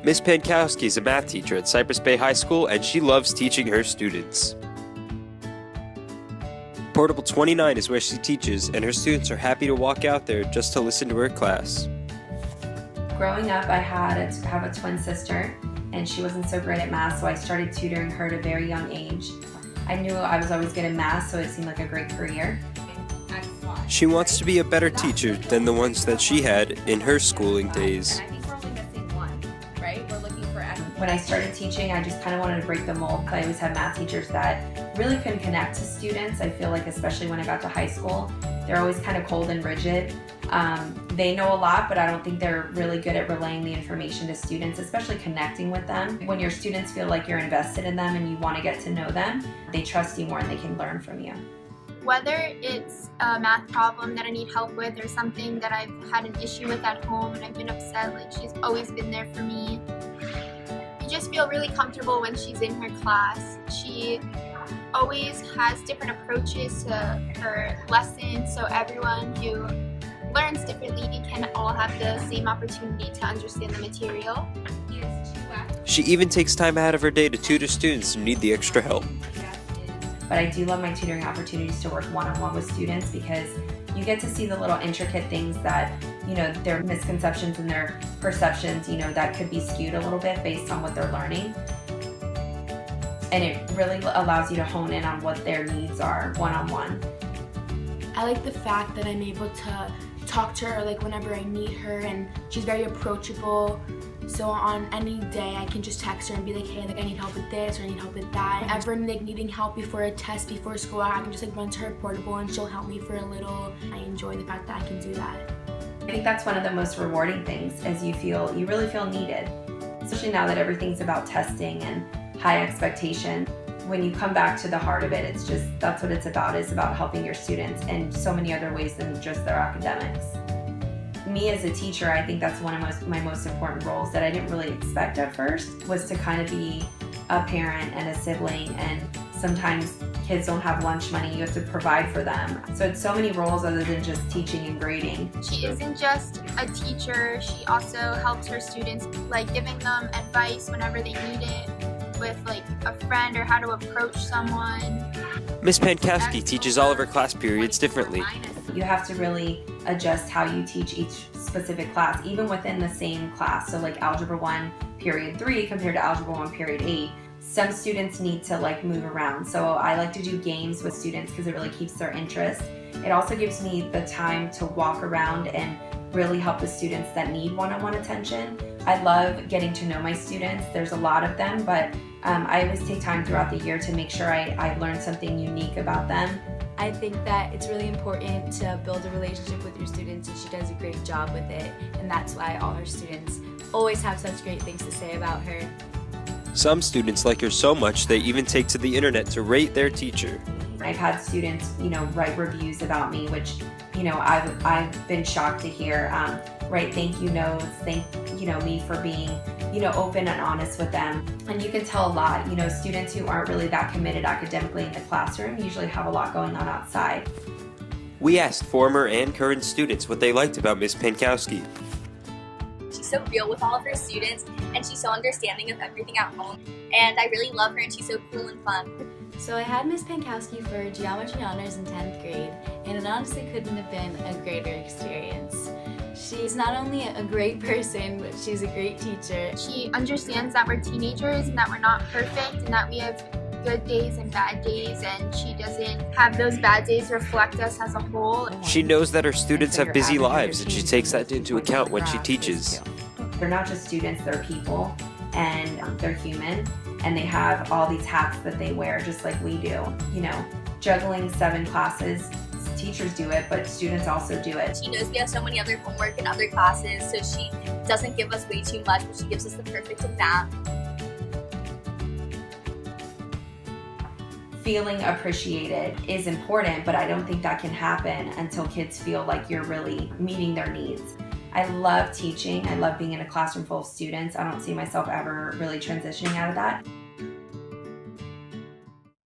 Miss Pankowski is a math teacher at Cypress Bay High School, and she loves teaching her students. Portable 29 is where she teaches, and her students are happy to walk out there just to listen to her class. Growing up, I have a twin sister, and she wasn't so great at math, so I started tutoring her at a very young age. I knew I was always good at math, so it seemed like a great career. She wants to be a better teacher than the ones that she had in her schooling days. When I started teaching, I just kind of wanted to break the mold. I always had math teachers that really couldn't connect to students. I feel like especially when I got to high school, they're always kind of cold and rigid. They know a lot, but I don't think they're really good at relaying the information to students, especially connecting with them. When your students feel like you're invested in them and you want to get to know them, they trust you more and they can learn from you. Whether it's a math problem that I need help with or something that I've had an issue with at home and I've been upset, like she's always been there for me. I just feel really comfortable when she's in her class. She always has different approaches to her lessons, so everyone who learns differently can all have the same opportunity to understand the material. She even takes time out of her day to tutor students who need the extra help. But I do love my tutoring opportunities to work one-on-one with students because you get to see the little intricate things that, their misconceptions and their perceptions, that could be skewed a little bit based on what they're learning. And it really allows you to hone in on what their needs are one-on-one. I like the fact that I'm able to talk to her like whenever I need her, and she's very approachable. So on any day I can just text her and be like, hey, I need help with this or I need help with that. If ever needing help before a test, before school, I can just run to her portable and she'll help me for a little. I enjoy the fact that I can do that. I think that's one of the most rewarding things, is you really feel needed. Especially now that everything's about testing and high expectation. When you come back to the heart of it, that's what it's about, is about helping your students in so many other ways than just their academics. Me as a teacher, I think that's one of my most important roles that I didn't really expect at first, was to kind of be a parent and a sibling, and sometimes kids don't have lunch money, you have to provide for them. So it's so many roles other than just teaching and grading. She isn't just a teacher, she also helps her students, like giving them advice whenever they need it, with like a friend or how to approach someone. Miss Pankowski teaches all of her class periods differently. You have to really adjust how you teach each specific class, even within the same class. So like Algebra 1 period 3 compared to Algebra 1 period 8. Some students need to move around. So I like to do games with students because it really keeps their interest. It also gives me the time to walk around and really help the students that need one-on-one attention. I love getting to know my students. There's a lot of them, but I always take time throughout the year to make sure I learn something unique about them. I think that it's really important to build a relationship with your students, and she does a great job with it, and that's why all her students always have such great things to say about her. Some students like her so much they even take to the internet to rate their teacher. I've had students, write reviews about me, which, I've been shocked to hear. Write thank you notes, thank me for being, open and honest with them. And you can tell a lot. Students who aren't really that committed academically in the classroom usually have a lot going on outside. We asked former and current students what they liked about Miss Pankowski. She's so real with all of her students, and she's so understanding of everything at home. And I really love her, and she's so cool and fun. So I had Miss Pankowski for Geometry Honors in 10th grade, and it honestly couldn't have been a greater experience. She's not only a great person, but she's a great teacher. She understands that we're teenagers and that we're not perfect and that we have good days and bad days, and she doesn't have those bad days reflect us as a whole. She knows that her students have busy lives, and she takes that into account when she teaches. They're not just students, they're people, and they're human, and they have all these hats that they wear just like we do. Juggling 7 classes, teachers do it, but students also do it. She knows we have so many other homework and other classes, so she doesn't give us way too much, but she gives us the perfect amount. Feeling appreciated is important, but I don't think that can happen until kids feel like you're really meeting their needs. I love teaching. I love being in a classroom full of students. I don't see myself ever really transitioning out of that.